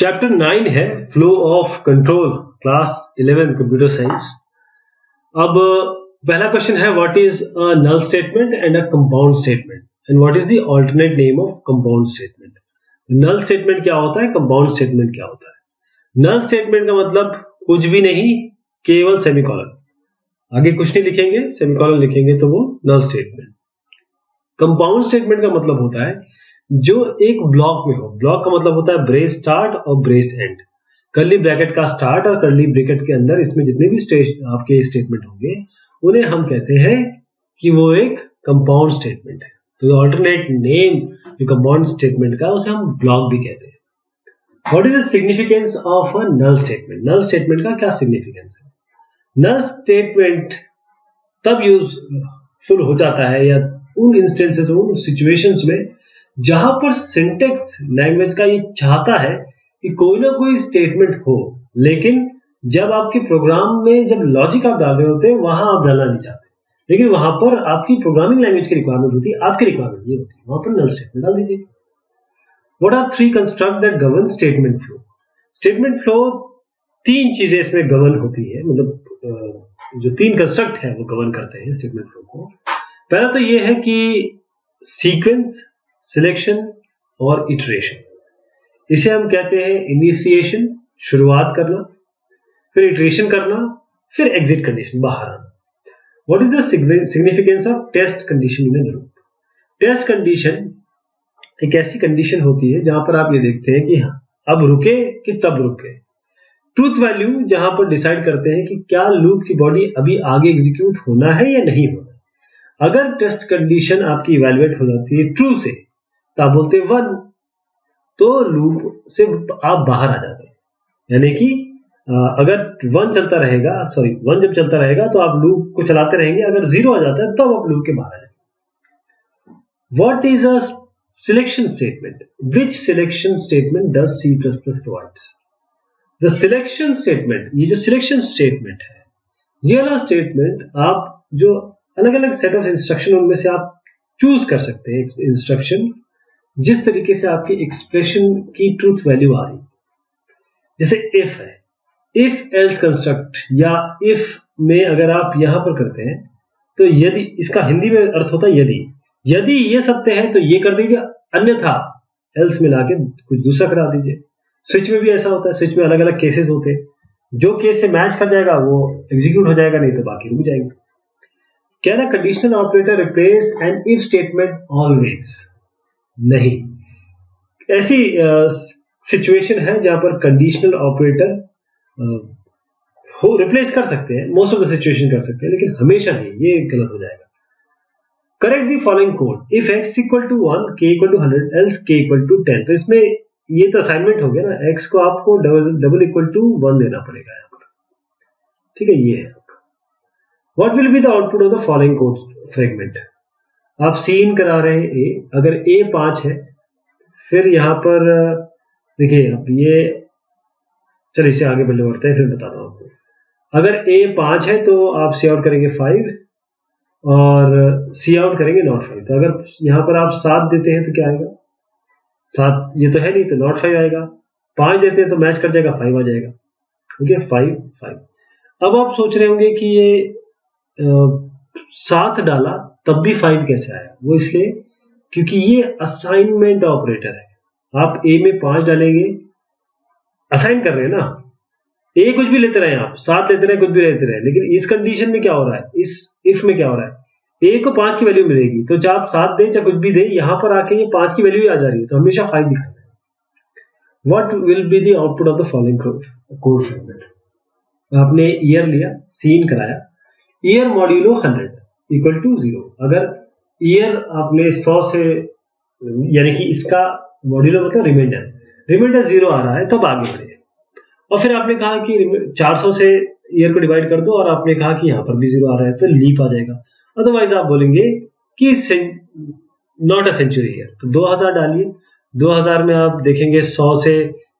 Chapter 9 है flow of control, class 11 computer science. अब पहला क्वेश्चन है what is a null statement and a compound statement and what is the alternate name of compound statement. Null statement क्या होता है, compound statement क्या होता है। नल स्टेटमेंट का मतलब कुछ भी नहीं, केवल सेमीकोलन, आगे कुछ नहीं लिखेंगे, सेमीकोलन लिखेंगे तो वो नल स्टेटमेंट। कंपाउंड स्टेटमेंट का मतलब होता है जो एक ब्लॉक में हो। ब्लॉक का मतलब होता है ब्रेस स्टार्ट और ब्रेस एंड, कर्ली ब्रैकेट का स्टार्ट और कर्ली ब्रैकेट के अंदर इसमें जितने भी आपके स्टेटमेंट होंगे उन्हें हम कहते हैं कि वो एक कंपाउंड स्टेटमेंट है। तो अल्टरनेट नेम जो कंपाउंड स्टेटमेंट का उसे हम ब्लॉक भी कहते हैं। What is the significance of a null statement. Null statement का क्या सिग्निफिकेंस है। नल स्टेटमेंट तब यूजफुल हो जाता है या उन इंस्टेंसेस, उन सिचुएशंस में जहां पर सिंटेक्स लैंग्वेज का ये चाहता है कि कोई ना कोई स्टेटमेंट हो, लेकिन जब आपके प्रोग्राम में जब लॉजिक आप डाल रहे होते हैं वहां आप डालना नहीं चाहते, लेकिन वहां पर आपकी प्रोग्रामिंग लैंग्वेज की रिक्वायरमेंट होती है, आपकी रिक्वायरमेंट नहीं होती, वहां पर नल स्टेटमेंट डाल दीजिए। What are three construct that govern statement flow. Statement flow तीन चीजें इसमें गवर्न होती है, मतलब जो तीन कंस्ट्रक्ट है वो गवर्न करते हैं स्टेटमेंट फ्लो को। पहला तो ये है कि सीक्वेंस, सिलेक्शन और इटरेशन। इसे हम कहते हैं इनिशिएशन, शुरुआत करना, फिर इटरेशन करना, फिर एग्जिट कंडीशन, बाहर आना। What is the significance of test condition in a loop. Test condition एक ऐसी कंडीशन होती है जहां पर आप ये देखते हैं कि हाँ अब रुके कि तब रुके। ट्रूथ वैल्यू जहां पर डिसाइड करते हैं कि क्या लूप की बॉडी अभी आगे एग्जीक्यूट होना है या नहीं होना। अगर टेस्ट कंडीशन आपकी इवैल्यूएट हो जाती है ट्रू से तो आप बोलते हैं 1, तो लूप से आप बाहर आ जाते हैं। यानी कि अगर 1 चलता रहेगा, 1 जब चलता रहेगा तो आप लूप को चलाते रहेंगे, अगर 0 आ जाता है तब आप लूप के बाहर आ जाएंगे। What is a selection statement. Which selection statement does C++ provides. The selection statement, ये जो सिलेक्शन स्टेटमेंट है, ये वाला स्टेटमेंट आप जो अलग अलग सेट ऑफ इंस्ट्रक्शन उनमें से आप चूज कर सकते हैं इंस्ट्रक्शन जिस तरीके से आपकी एक्सप्रेशन की ट्रूथ वैल्यू आ रही। जैसे इफ है, इफ एल्स कंस्ट्रक्ट या इफ में अगर आप यहां पर करते हैं तो यदि, इसका हिंदी में अर्थ होता है यदि ये सत्य है तो ये कर दीजिए, अन्यथा एल्स मिला के कुछ दूसरा करा दीजिए। स्विच में भी ऐसा होता है, स्विच में अलग अलग केसेस होते हैं, जो केस से मैच कर जाएगा वो एग्जीक्यूट हो जाएगा, नहीं तो बाकी रुक जाएंगे। Can a conditional operator replace an if statement always. नहीं, ऐसी सिचुएशन है जहां पर कंडीशनल ऑपरेटर रिप्लेस कर सकते हैं, मोस्ट ऑफ द सिचुएशन कर सकते हैं, लेकिन हमेशा नहीं, ये गलत हो जाएगा। Correct the following code, if x equal to 1, k equal to 100, एल्स k इक्वल टू 10। तो इसमें ये तो असाइनमेंट हो गया ना, x को आपको डबल इक्वल टू 1 देना पड़ेगा यहाँ पर, ठीक है, ये है आपका। What will be the output of the following code fragment. आप सीन करा रहे हैं ए, अगर a 5 है, फिर यहां पर देखिए, अब ये चलिए इसे आगे बढ़ने बढ़ते हैं, फिर बताता हूं आपको। अगर a 5 है तो आप सी आउट करेंगे 5 और सी आउट करेंगे नॉट 5। तो अगर यहां पर आप 7 देते हैं तो क्या आएगा, 7 ये तो है नहीं, तो नॉट 5 आएगा। 5 देते हैं तो मैच कर जाएगा, 5 आ जाएगा, ओके, 5 5। अब आप सोच रहे होंगे कि ये 7 डाला तब भी 5 कैसे आया। वो इसलिए क्योंकि ये असाइनमेंट ऑपरेटर है। आप a में 5 डालेंगे, असाइन कर रहे हैं ना, a कुछ भी लेते रहे आप, 7 लेते रहे, कुछ भी लेते रहे, लेकिन इस कंडीशन में क्या हो रहा है, इस इफ में क्या हो रहा है, a को 5 की वैल्यू मिलेगी, तो चाहे आप 7 दे चाहे कुछ भी दे, यहां पर आके ये 5 की वैल्यू ही आ जा रही है, तो हमेशा 5 दिखाना है। What will be the output of the following code fragment. आपने ईयर लिया, सीन कराया, ईयर मॉड्यूलो 100 इक्वल टू 0। अगर ईयर आपने 100 से, यानी कि इसका मॉड्यूलो मतलब रिमाइंडर 0 आ रहा है, तब आगे बढ़े। और फिर आपने कहा कि 400 से ईयर को डिवाइड कर दो, और आपने कहा कि यहां पर भी 0 आ रहा है तो लीप आ जाएगा। अदरवाइज आप बोलेंगे कि नॉट अ सेंचुरी ईयर, तो 2000 डालिए। 2000 में आप देखेंगे 100 से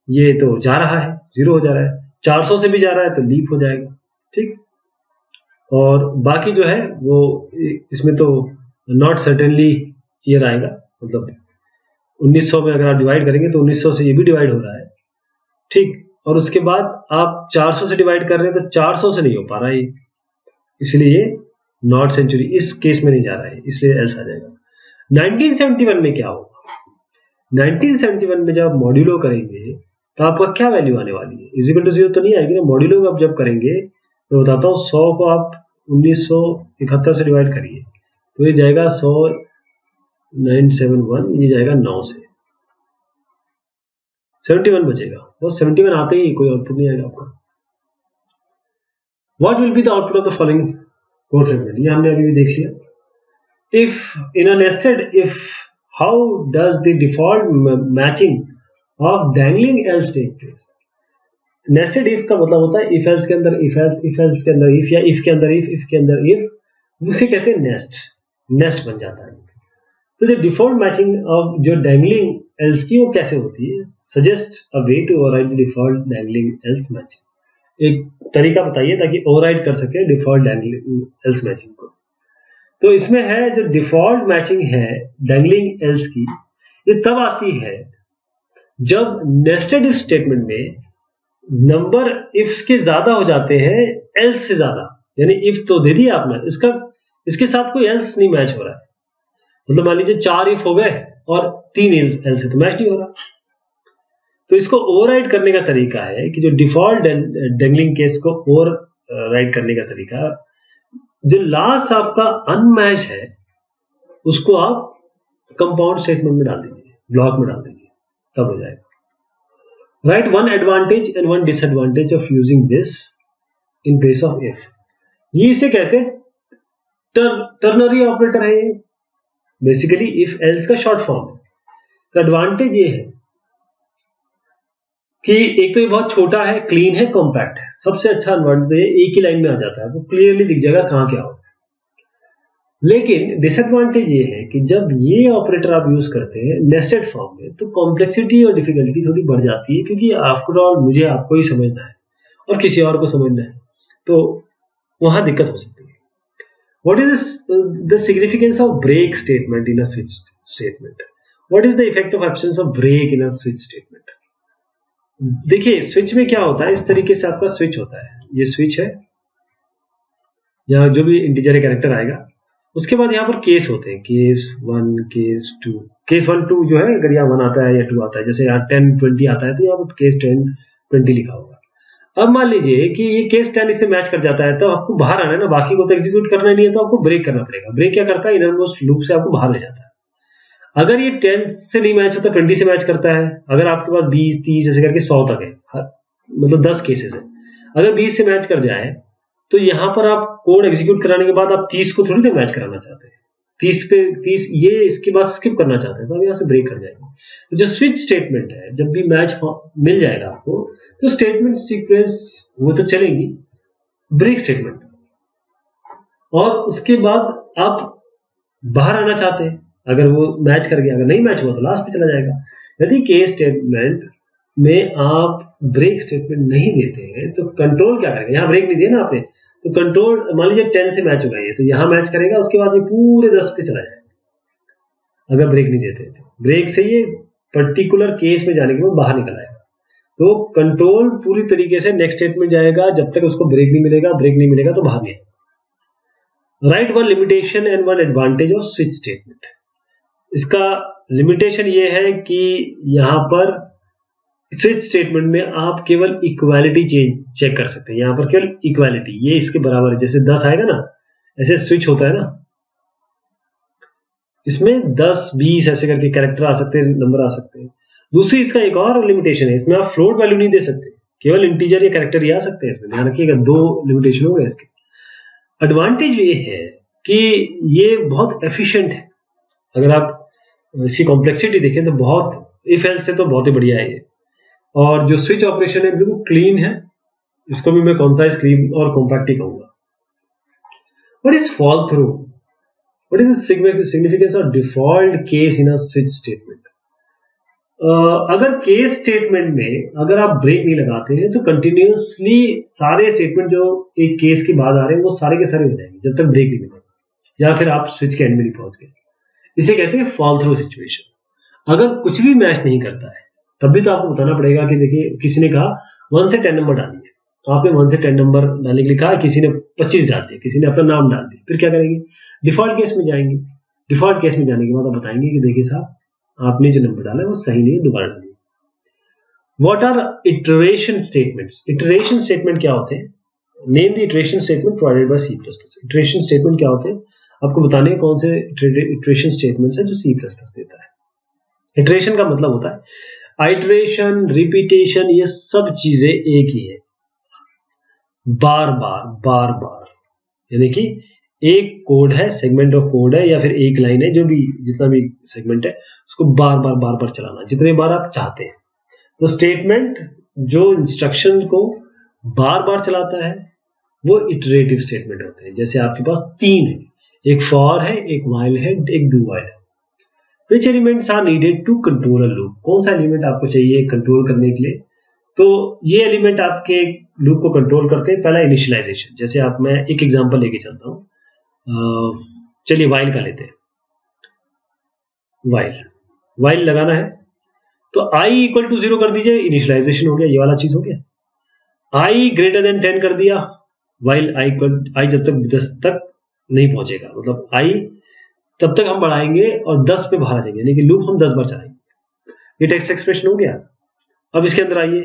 ये तो जा रहा है, 0 हो जा रहा है, 400 से भी जा रहा है तो लीप हो जाएगा, ठीक। और बाकी जो है वो इसमें तो नॉट सर्टेनली ईयर आएगा, मतलब 1900 में अगर आप डिवाइड करेंगे तो 1900 से ये भी डिवाइड हो रहा है, ठीक, और उसके बाद आप 400 से डिवाइड कर रहे हैं तो 400 से नहीं हो पा रहा है, इसलिए नॉट सेंचुरी इस केस में नहीं जा रहा है, इसलिए एल्स आ जाएगा। 1971 में क्या होगा? 1971 में जब मॉड्यूलो करेंगे तो आपका क्या वैल्यू आने वाली है? इक्वल टू 0 तो नहीं आएगी ना। मॉड्यूलो आप जब करेंगे तो बताता हूँ, 100 को आप 1971 से डिवाइड करिए तो ये जाएगा 100 971, ये जाएगा 9 से 71 बचेगा, बस 71 आते ही कोई आउटपुट नहीं आएगा आपका। What will be the output of the following code fragment, ये हमने अभी भी देख लिया। If in a nested if, how does the default matching of dangling else take place? Nested if का मतलब होता है इफ एल्स के अंदर इफ एल्स, इफ एल्स के अंदर इफ, या इफ के अंदर इफ के अंदर इफ, उसे कहते हैं नेस्ट, नेस्ट बन जाता है। तो जो डिफॉल्ट मैचिंग ऑफ जो डैंगलिंग एल्स की वो कैसे होती है? Suggest a way to override the default dangling else matching, एक तरीका बताइए ताकि ओवरराइड कर सके डिफॉल्ट डैंगलिंग एल्स मैचिंग को। तो इसमें है जो डिफॉल्ट मैचिंग है डैंगलिंग एल्स की, ये तब आती है जब नेस्टेड इफ स्टेटमेंट में नंबर इफ्स के ज्यादा हो जाते हैं एल्स से ज्यादा, यानी इफ तो दे दिया आपने, इसके साथ कोई एल्स नहीं मैच हो रहा है। मतलब मान लीजिए 4 इफ हो गए और 3 एल्स से तो मैच नहीं हो रहा। तो इसको ओवरराइड करने का तरीका है कि जो डिफॉल्ट डैंगलिंग केस को ओवरराइड करने का तरीका, जो लास्ट आपका अनमैच्ड है उसको आप कंपाउंड स्टेटमेंट में डाल दीजिए, ब्लॉक में डाल दीजिए, तब हो जाएगा। Right one advantage and one disadvantage of using this in place of if, ये इसे कहते हैं टर्नरी ऑपरेटर है ये, बेसिकली इफ एल्स का शॉर्ट फॉर्म है। तो एडवांटेज ये है कि एक तो ये बहुत छोटा है, क्लीन है, कॉम्पैक्ट है। सबसे अच्छा एडवांटेज है एक ही लाइन में आ जाता है, वो क्लियरली दिख जाएगा कहां क्या होगा। लेकिन डिसएडवांटेज ये है कि जब ये ऑपरेटर आप यूज करते हैं नेस्टेड फॉर्म में तो कॉम्प्लेक्सिटी और डिफिकल्टी थोड़ी बढ़ जाती है, क्योंकि आफ्टर ऑल मुझे आपको ही समझना है और किसी और को समझना है, तो वहां दिक्कत हो सकती है। What is the significance of break statement in a switch statement? What is the effect of absence of break in a switch statement? देखिए स्विच में क्या होता है, इस तरीके से आपका स्विच होता है, ये स्विच है, यहाँ जो भी इंटीजर कैरेक्टर आएगा, उसके बाद यहाँ पर केस होते हैं, केस 1 केस 2, केस 1 2 जो है अगर यहाँ 1 आता है या 2 आता है, जैसे यहाँ 10 20 आता है तो यहाँ पर केस 10 20 लिखा होगा। अब मान लीजिए कि ये केस 10 इससे मैच कर जाता है तो आपको बाहर आना है ना, बाकी को तो एग्जीक्यूट करना नहीं है, तो आपको ब्रेक करना पड़ेगा। ब्रेक क्या करता है, इनरमोस्ट लूप से आपको बाहर ले जाता है। अगर ये 10 से नहीं मैच होता 20 से मैच करता है, अगर आपके पास 20 30 ऐसे करके 100 तक है, मतलब 10 केसेस है, अगर 20 से मैच कर जाए तो यहां पर आप कोड एग्जीक्यूट कराने के बाद आप 30 को थोड़ी ना मैच कराना चाहते हैं, 30 पे 30 ये इसके बाद स्किप करना चाहते हैं, तो आप यहाँ से ब्रेक कर जाएंगे। तो जो स्विच स्टेटमेंट है, जब भी मैच मिल जाएगा आपको तो स्टेटमेंट सीक्वेंस वो तो चलेंगी, ब्रेक स्टेटमेंट, और उसके बाद आप बाहर आना चाहते हैं, अगर वो मैच कर गया, अगर नहीं मैच हुआ तो लास्ट पे चला जाएगा। यदि केस स्टेटमेंट में आप ब्रेक स्टेटमेंट नहीं देते हैं तो कंट्रोल क्या करेगा, यहाँ ब्रेक नहीं दिया ना आपने, तो कंट्रोल मान लीजिए 10 से मैच हो गई है तो यहां मैच करेगा, उसके बाद ये पूरे 10 पे चला जाएगा। अगर ब्रेक नहीं देते तो ब्रेक से ये पर्टिकुलर केस में जाने के बाद बाहर निकल आएगा, तो कंट्रोल पूरी तरीके से नेक्स्ट स्टेटमेंट जाएगा जब तक उसको ब्रेक नहीं मिलेगा, ब्रेक नहीं मिलेगा तो बाहर नहीं। Right one limitation and one advantage off switch statement. इसका लिमिटेशन ये है कि यहां पर स्विच स्टेटमेंट में आप केवल इक्वालिटी चेक कर सकते हैं, यहां पर केवल इक्वालिटी, ये इसके बराबर है, जैसे 10 आएगा ना ऐसे स्विच होता है ना, इसमें 10 20 ऐसे करके कैरेक्टर आ सकते हैं, नंबर आ सकते हैं। दूसरी इसका एक और लिमिटेशन है, इसमें आप फ्लोट वैल्यू नहीं दे सकते, केवल इंटीजर या कैरेक्टर ही आ सकते हैं, इसमें ध्यान रखिएगा, 2 लिमिटेशन हो गए इसके। एडवांटेज ये है कि ये बहुत एफिशिएंट है, अगर आप इसकी कॉम्प्लेक्सिटी देखें तो बहुत, इफ एल्स से तो बहुत ही बढ़िया है ये। और जो स्विच ऑपरेशन है बिल्कुल क्लीन है, इसको भी मैं कॉन्साइज, क्लीन और कॉम्पैक्ट ही कहूंगा। What is fall through, what is the significance of default case in a switch statement? अगर केस स्टेटमेंट में अगर आप ब्रेक नहीं लगाते हैं तो कंटिन्यूअसली सारे स्टेटमेंट जो एक केस के बाद आ रहे हैं वो सारे के सारे हो जाएंगे जब तक ब्रेक नहीं मिलेगा, या फिर आप स्विच के एंड में नहीं पहुंच गए। इसे कहते हैं फॉल थ्रू सिचुएशन। अगर कुछ भी मैच नहीं करता है तब भी तो आपको बताना पड़ेगा कि देखिए किसी ने कहा 1 से 10 नंबर डालिए, तो आपने 1 से 10 नंबर डालने के लिए कहा, किसी ने 25 डाल दिया, किसी ने अपना नाम डाल दिया, फिर क्या करेंगे? डिफॉल्ट केस में जाएंगे। डिफॉल्ट केस में जाने के बाद आप बताएंगे कि देखिए साहब आपने जो नंबर डाला है वो सही नहीं है, दोबारा डालिए। What are iteration statements? Iteration statement क्या होते हैं? Name the iteration statement provided by C plus plus. Iteration statement क्या होते हैं? आपको बताने हैं कौन से इटरेशन स्टेटमेंट्स है जो सी प्लस प्लस देता है। इटरेशन का मतलब होता है आइटरेशन, रिपीटेशन, ये सब चीजें एक ही है, बार बार बार बार, यानी कि एक कोड है, सेगमेंट ऑफ कोड है, या फिर एक लाइन है, जो भी जितना भी सेगमेंट है उसको बार बार बार बार चलाना, जितने बार आप चाहते हैं। तो स्टेटमेंट जो इंस्ट्रक्शन को बार बार चलाता है वो इटरेटिव स्टेटमेंट होते हैं। जैसे आपके पास 3 है, एक फॉर है, एक व्हाइल है, एक डू व्हाइल है। Which elements are needed to control a loop? कौन सा एलिमेंट आपको चाहिए कंट्रोल करने के लिए? तो ये एलिमेंट आपके लूप को कंट्रोल करते हैं। पहला इनिशियलाइजेशन, जैसे आप, मैं एक एग्जांपल लेके चलता हूं, चलिए व्हाइल का लेते हैं। व्हाइल लगाना है तो i इक्वल टू 0 कर दीजिए, इनिशियलाइजेशन हो गया, ये वाला चीज हो गया। i ग्रेटर देन 10 कर दिया, व्हाइल i जब तक 10 तक नहीं पहुंचेगा, मतलब i तब तक हम बढ़ाएंगे और 10 पे बाहर आ जाएंगे, यानी कि लूप हम 10 बार चलाएंगे। ये टेक्स्ट एक्सप्रेशन हो गया। अब इसके अंदर आइए,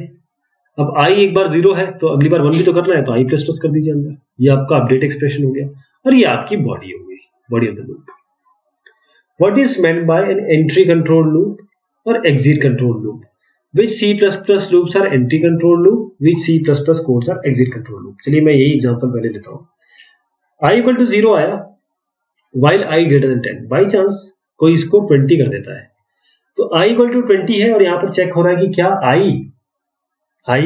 अब i एक बार 0 है तो अगली बार 1 भी तो करना है, तो i प्लस प्लस कर दीजिए अंदर, ये आपका अपडेट एक्सप्रेशन हो गया, और ये आपकी बॉडी हो गई, body of the loop. What is meant by an entry control loop और exit control loop? Which C++ loops are entry control loop, which C++ codes are exit control loop? चलिए मैं यही एग्जांपल पहले लेता हूं। i equal to 0 आया, while i greater than 10, by chance कोई इसको 20 कर देता है, तो i इक्वल टू 20 है, और यहां पर चेक हो रहा है कि क्या i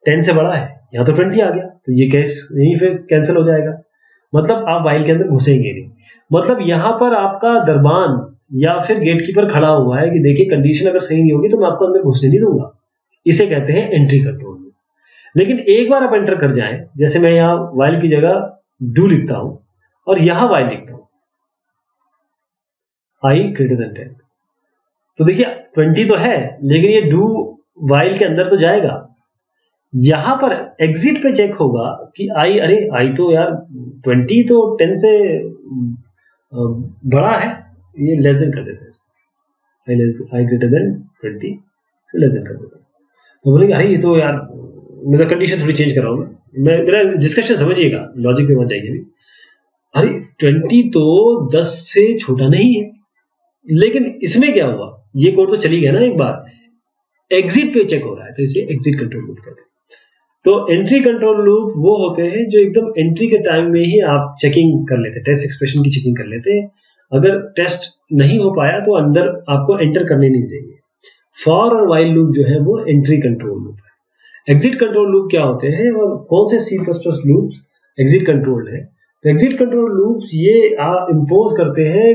10 से बड़ा है, यहां तो 20 आ गया, तो ये केस यहीं पे कैंसिल हो जाएगा, मतलब आप while के अंदर घुसेंगे नहीं। मतलब यहां पर आपका दरबान या फिर गेटकीपर खड़ा हुआ है कि देखिए कंडीशन अगर सही नहीं होगी तो मैं आपको अंदर घुसने नहीं दूंगा, इसे कहते हैं एंट्री कंट्रोल लूप। लेकिन एक बार आप एंटर कर जाएं, जैसे मैं यहां while की जगह डू लिखता हूं और यहां while लिखता हूं, i ग्रेटर देन 10, तो देखिए 20 तो है, लेकिन ये डू वाइल के अंदर तो जाएगा। यहां पर एग्जिट पे चेक होगा कि अरे i तो यार 20 तो 10 से बड़ा है, ये लेस देन कर देते हैं, i ग्रेटर देन 20 से लेस देन कर देते हैं। तो बोलेंगे अरे ये तो यार मेरा कंडीशन थोड़ी चेंज कर रहा हूं मैं, मेरा डिस्कशन समझिएगा, लॉजिक में मत जाइए भी। अरे 20 तो 10 से छोटा नहीं है, लेकिन इसमें क्या हुआ, ये कोड तो चली गया ना एक बार, एग्जिट पे चेक हो रहा है, तो इसे एग्जिट कंट्रोल लूप कहते हैं। तो एंट्री कंट्रोल लूप वो होते हैं जो एकदम एंट्री के टाइम में ही आप चेकिंग कर लेते हैं, टेस्ट एक्सप्रेशन की चेकिंग कर लेते हैं। अगर टेस्ट नहीं हो पाया तो अंदर आपको एंटर करने नहीं देंगे। फॉर और व्हाइल लूप जो है वो एंट्री कंट्रोल लूप है। एग्जिट कंट्रोल लूप क्या होते हैं और कौन से C++ लूप्स एग्जिट कंट्रोल है? तो एग्जिट कंट्रोल लूप्स ये आप इंपोज करते हैं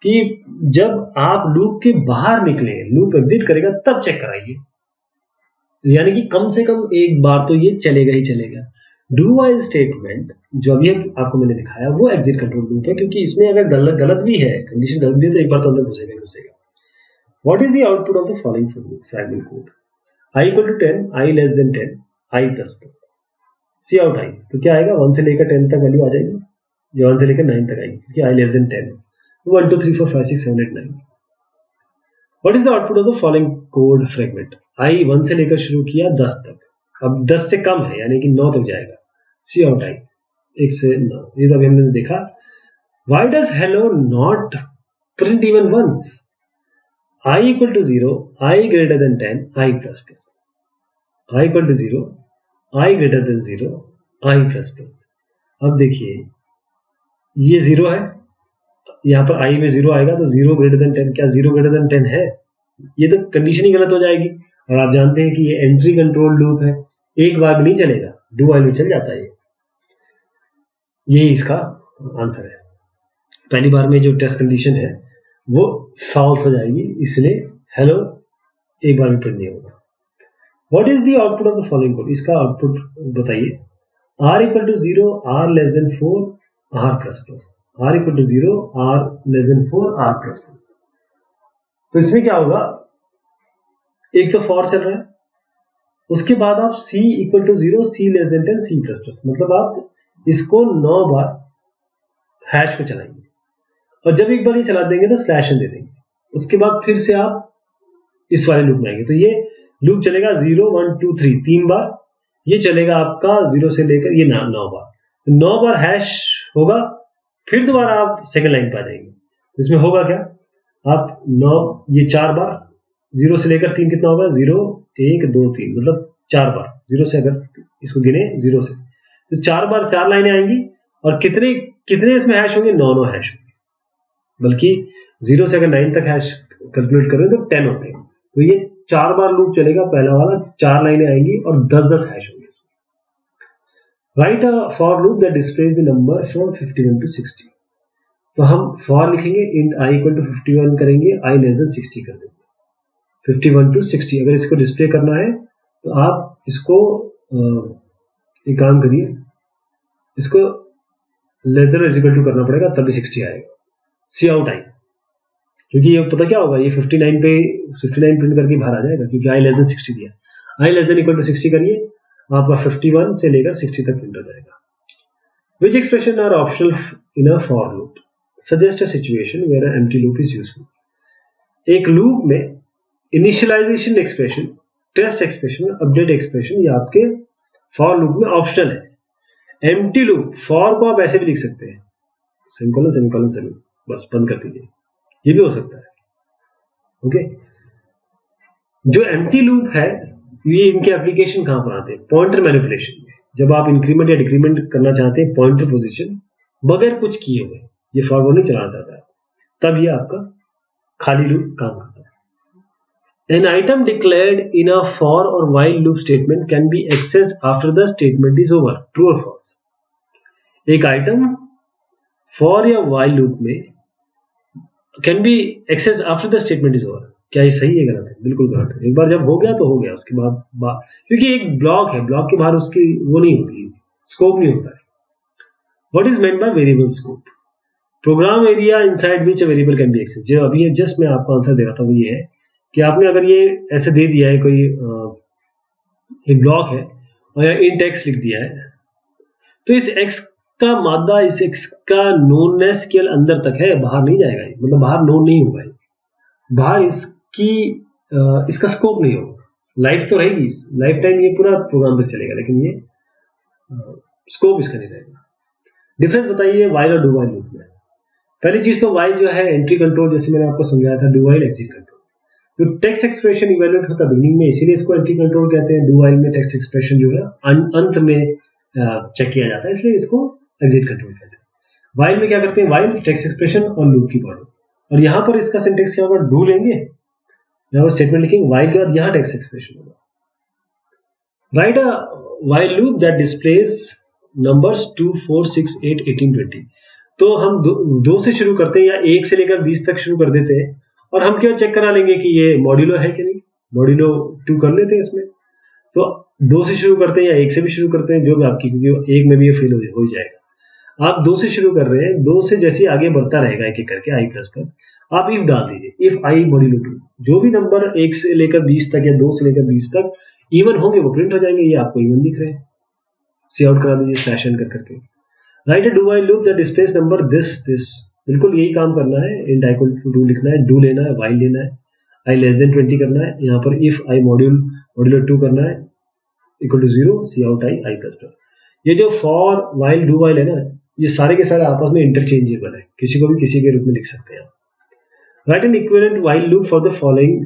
कि जब आप लूप के बाहर निकले, लूप एग्जिट करेगा तब चेक कराइए, यानी कि कम से कम एक बार तो ये चलेगा ही चलेगा। डू व्हाइल स्टेटमेंट जो अभी आपको मैंने दिखाया वो एग्जिट कंट्रोल लूप है, क्योंकि इसमें अगर गलत भी है, कंडीशन गलत भी है, तो एक बार तो अंदर घुसेगा ही घुसेगा। What is the output of the following fragment code? i equal to 10, i less than 10, i plus plus, c out i, तो क्या आएगा 1 से लेकर 10 तक वैल्यू आ जाएगी, या 1 से लेकर 9 तक आएगी, क्योंकि i less than 10, 1 2 3 4 5 6 7 8 9। What is the output of the following code fragment? i 1 से लेकर शुरू किया 10 तक, अब 10 से कम है यानी कि 9 तक जाएगा, सी आउट i 1 से 9। ये तो अभी हमने देखा। Why does hello not print even once? i equal to 0, i greater than 10, i plus plus, i equal to 0, i greater than 0, i plus plus. अब देखिए ये 0 है, यहां पर i में 0 आएगा तो 0 ग्रेटर देन 10, क्या 0 ग्रेटर देन 10 है? ये तो कंडीशन ही गलत हो जाएगी। और आप जानते हैं कि ये एंट्री कंट्रोल लूप है, एक बार भी नहीं चलेगा, डू व्हाइल में चल जाता है। ये इसका आंसर है। पहली बार में जो टेस्ट कंडीशन है वो फॉल्स हो जाएगी, इसलिए हेलो एक बार भी प्रिंट नहीं होगा। What is the output of the following code? इसका आउटपुट बताइए। r equal to 0, r less than 4, r plus plus, r equal to 0, r less than 4, r plus plus. तो इसमें क्या होगा, एक तो फॉर चल रहा है, उसके बाद आप c equal to 0, c less than 10, c plus plus, मतलब आप इसको 9 बार हैश में चलाएंगे और जब एक बार ये चला देंगे तो स्लैश दे देंगे, उसके बाद फिर से आप इस वाले लूप में आएंगे, तो ये लूप चलेगा 0 1 2 3 3 बार, ये चलेगा आपका 0 से लेकर ये 9 बार, 9 बार हैश होगा, फिर दोबारा आप सेकंड लाइन पे आ जाएंगे, इसमें होगा क्या, आप 9 ये 4 बार 0 से लेकर 3 कितना होगा, 0 1 2 3, मतलब 4 बार 0 से, अगर इसको गिने 0 से, तो 4 बार 4 लाइनें आएंगी और कितने कितने इसमें हैश होंगे, 9 हैश होंगे, बल्कि 0 से अगर 9 तक हैश कैलकुलेट करें तो 10 होते हैं, तो ये 4 बार लूप चलेगा, पहला वाला 4 लाइनें आएंगी और 10 हैश होंगे इसमें। Write a for loop that displays the number from 51 to 60, तो हम फॉर लिखेंगे, इंट आई इक्वल टू 51 करेंगे, आई लेस देन 60 कर देंगे, 51 टू 60। अगर इसको डिस्प्ले करना है तो आप इसको एक काम करिए, इसको less than is equal to करना पड़ेगा, तभी 60 आएगा, सी आउट आई, क्योंकि ये पता क्या होगा, ये 59 पे 59 प्रिंट करके बाहर आ जाएगा, क्योंकि आई लेस देन 60 दिया, आई लेस देन इक्वल टू 60 करिए, आपका 51 से लेकर 60 तक प्रिंट हो जाएगा। Which expression are optional in a for loop, suggest a situation where a empty loop is useful. एक लूप में initialization expression, test expression, update expression, ये आपके फॉर लूप में ऑप्शनल है। एम्प्टी लूप, फॉर को आप ऐसे भी लिख सकते हैं, सेमीकोलन सेमीकोलन सेमी, बस बंद कर दीजिए, ये भी हो सकता है। ओके, जो एम्प्टी लूप है ये इनके एप्लीकेशन कहां पर आते हैं, पॉइंटर मैनिपुलेशन में, जब आप इंक्रीमेंट या डिक्रीमेंट करना चाहते हैं पॉइंटर पोजीशन बगैर कुछ किए हुए, ये फॉरवर्ड नहीं चलाना चाहता है, तब ये आपका खाली लूप काम करता है। An item declared in a for और while loop statement can be accessed after the statement is over, true और फॉल्स। एक आइटम फॉर या व्हाइल लूप में can be accessed after the statement is over, क्या ये सही है गलत है, बिल्कुल गलत है, एक बार जब हो गया तो हो गया, उसके बाद क्योंकि एक ब्लॉक है, ब्लॉक के बाहर उसकी वो नहीं होती, स्कोप नहीं होता है। What is meant by variable scope, program area inside which a variable can be access. जो अभी जस्ट मैं आपको आंसर दे रहा था वो ये है कि आपने अगर ये ऐसे दे दिया है, कोई एक ब्लॉक है और या इंट एक्स लिख दिया है, तो इस एक्स का मादा इस एक्स का नोननेस केवल अंदर तक है, बाहर नहीं जाएगा, मतलब बाहर नोन नहीं होगा, बाहर इसकी इसका स्कोप नहीं होगा, लाइफ तो रहेगी, लाइफ टाइम ये पूरा प्रोग्राम तक चलेगा, लेकिन ये स्कोप इसका नहीं रहेगा। डिफरेंस बताइए वाइल और डू वाइल लूप में। पहली चीज तो वाइल जो है एंट्री कंट्रोल, जैसे मैंने आपको समझाया था, डू वाइल एग्जिट कंट्रोल। जो टेक्स्ट एक्सप्रेशन इवेल्युएट होता है बिगिनिंग में, इसीलिए इसको एंट्री कंट्रोल कहते हैं। डू वाइल में टेक्स्ट एक्सप्रेशन जो है अंत में चेक किया जाता है, इसलिए इसको एग्जिट कंट्रोल कहते हैं। वाइल में क्या करते हैं, वाइल टेक्स्ट एक्सप्रेशन और लूप की बॉडी, और यहां पर इसका सिंटेक्स क्या होगा, डू लेंगे, यहां पर स्टेटमेंट लिखेंगे वाइल के बाद यहां टेक्स्ट एक्सप्रेशन होगा। Right a while loop that displays numbers 2 4 6 8 18 20। तो हम दो से शुरू करते हैं या 1 से लेकर 20 तक शुरू कर देते हैं, और हम क्या चेक करा लेंगे कि ये मॉड्यूलो है कि नहीं, मॉड्यूलो 2 कर लेते हैं इसमें। तो 2 से शुरू करते हैं या 1 से भी शुरू करते हैं, जो भी आपकी, क्योंकि 1 में भी ये फेल हो जाएगा। आप 2 से शुरू कर रहे हैं, 2 से जैसे आगे बढ़ता रहेगा एक एक करके आई प्लस प्लस, आप इफ डाल दीजिए, इफ आई मॉड्यूलो 2, जो भी नंबर 1 से लेकर 20 तक या 2 से लेकर 20 तक इवन होंगे वो प्रिंट हो जाएंगे, ये आपको इवन दिख रहे हैं, सी आउट करा दीजिए स्लैश एन करके। Write a do while loop that displays number this this, बिल्कुल यही काम करना है, int i equal to do लिखना है, डू लेना है, वाइल लेना है, आई लेस देन 20 करना है, यहाँ पर इफ आई मॉड्यूलो 2 करना है equal to 0, c out i i plus plus. ये जो फॉर वाइल डू वाइल है ना, ये सारे के सारे आपस में इंटरचेंजेबल है, किसी को भी किसी के रूप में लिख सकते हैं। Write an equivalent while loop for the following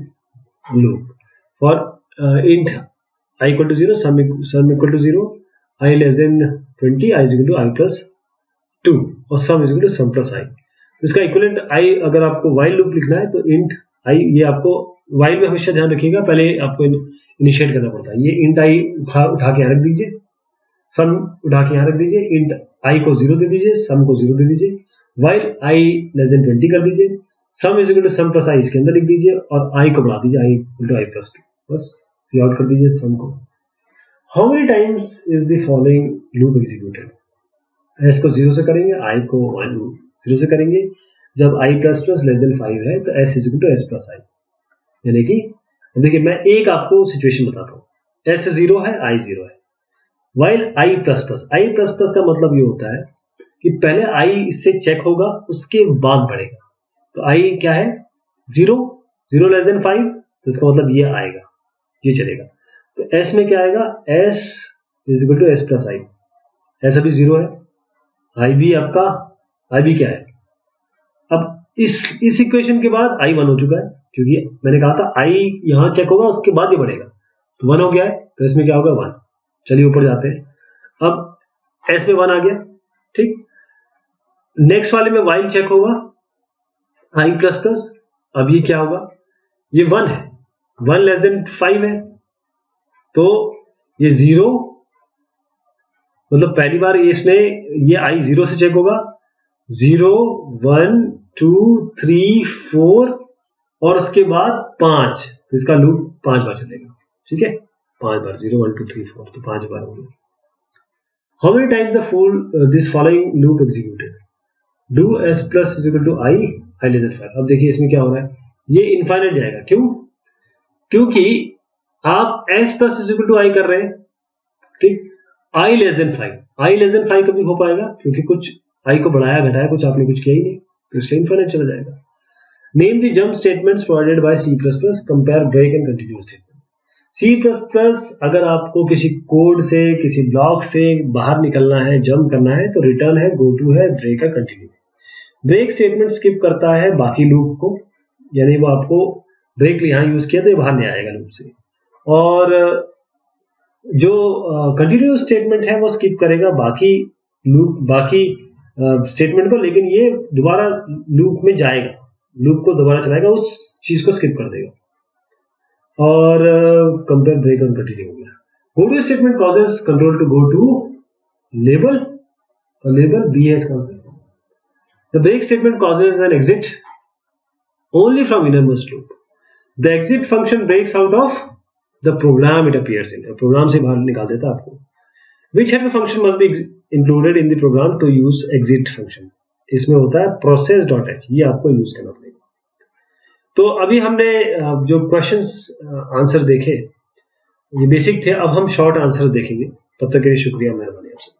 loop, for int i equal to 0, sum equal to 0, i less than 20, i is equal to i plus 2 और sum is equal to sum plus i. तो इसका equivalent आई अगर आपको while loop लिखना है तो int आई, ये आपको वाइल में हमेशा ध्यान रखिएगा, पहले आपको इनिशिएट करना पड़ता है। ये इंट आई उठा के यहाँ रख दीजिए, सम उठा के यहाँ रख दीजिए, इंट आई को 0 दे दीजिए, सम को 0 दे दीजिए, वाइल आई लेस देन 20 कर दीजिए, sum is equal to sum plus i इसके अंदर लिख दीजिए, और आई को बढ़ा दीजिए, i equal to i plus 2, बस सी आउट कर दीजिए सम को। How many times is the following loop executed, s को 0 से करेंगे, आई को 0 से करेंगे, जब i plus plus less than 5 है तो s is equal to s plus i, यानी कि देखिए मैं एक आपको सिचुएशन बताता हूँ, S 0 है, I 0 है, वाइल I प्लस प्लस का मतलब ये होता है कि पहले I इससे चेक होगा, उसके बाद बढ़ेगा। तो I क्या है 0 लेस देन 5, तो इसका मतलब ये आएगा, ये चलेगा। तो S में क्या आएगा, S is equal to S plus I, S अभी 0 है, I भी आपका I भी क्या है, अब इस इक्वेशन के बाद I 1 हो चुका है, क्योंकि मैंने कहा था I यहां चेक होगा उसके बाद ये बढ़ेगा, तो 1 हो गया है, तो इसमें क्या होगा 1। चलिए ऊपर जाते हैं, अब S में 1 आ गया, ठीक। नेक्स्ट वाले में वाइल चेक होगा I प्लस प्लस, अब ये क्या होगा, ये 1 है, 1 लेस देन 5 है, तो ये 0, मतलब पहली बार इसमें ये I 0 से चेक होगा, 0 1 2 3 4 और उसके बाद 5, तो इसका लूप 5 बार चलेगा, ठीक है, 5 बार 0 1 2 3 4, तो 5 बार हो गया। How many times the full this following loop executed, do S plus is equal to I less than 5। अब देखिए इसमें क्या हो रहा है, ये इनफाइनाइट जाएगा, क्यों, क्योंकि आप S plus is equal to I कर रहे हैं, ठीक, I लेस देन 5 कभी हो पाएगा, क्योंकि कुछ I को बढ़ाया घटाया कुछ आपने कुछ किया ही नहीं, तो इसलिए इनफाइनाइट चला जाएगा। Name the jump statements provided by C plus plus, compare break and continue statement. C plus plus अगर आपको किसी कोड से किसी ब्लॉक से बाहर निकलना है, जंप करना है, तो रिटर्न है, गो टू है, ब्रेक है, कंटिन्यू। ब्रेक स्टेटमेंट स्किप करता है बाकी लूप को, यानी वो आपको ब्रेक यहां यूज किया तो ये बाहर नहीं आएगा लूप से, और जो कंटिन्यू स्टेटमेंट है वो स्किप करेगा बाकी लूप बाकी स्टेटमेंट को, लेकिन ये दोबारा लूप में जाएगा, लूप को दोबारा चलाएगा, उस चीज को स्किप कर देगा। और कंपेयर ब्रेक और कंटिन्यू हो गया। Go to statement causes control to go to label, और लेबल बी है इसका answer. The break statement causes an exit only from innermost loop. The exit function breaks out of the program it appears in, program से बाहर निकाल देता है आपको। Which header function must be included in the program to use exit function, इसमें होता है process.h, ये आपको यूज करना पड़ेगा। तो अभी हमने जो क्वेश्चंस आंसर देखे ये बेसिक थे, अब हम शॉर्ट आंसर देखेंगे। तब तक के लिए शुक्रिया, मेहरबानी आपसे।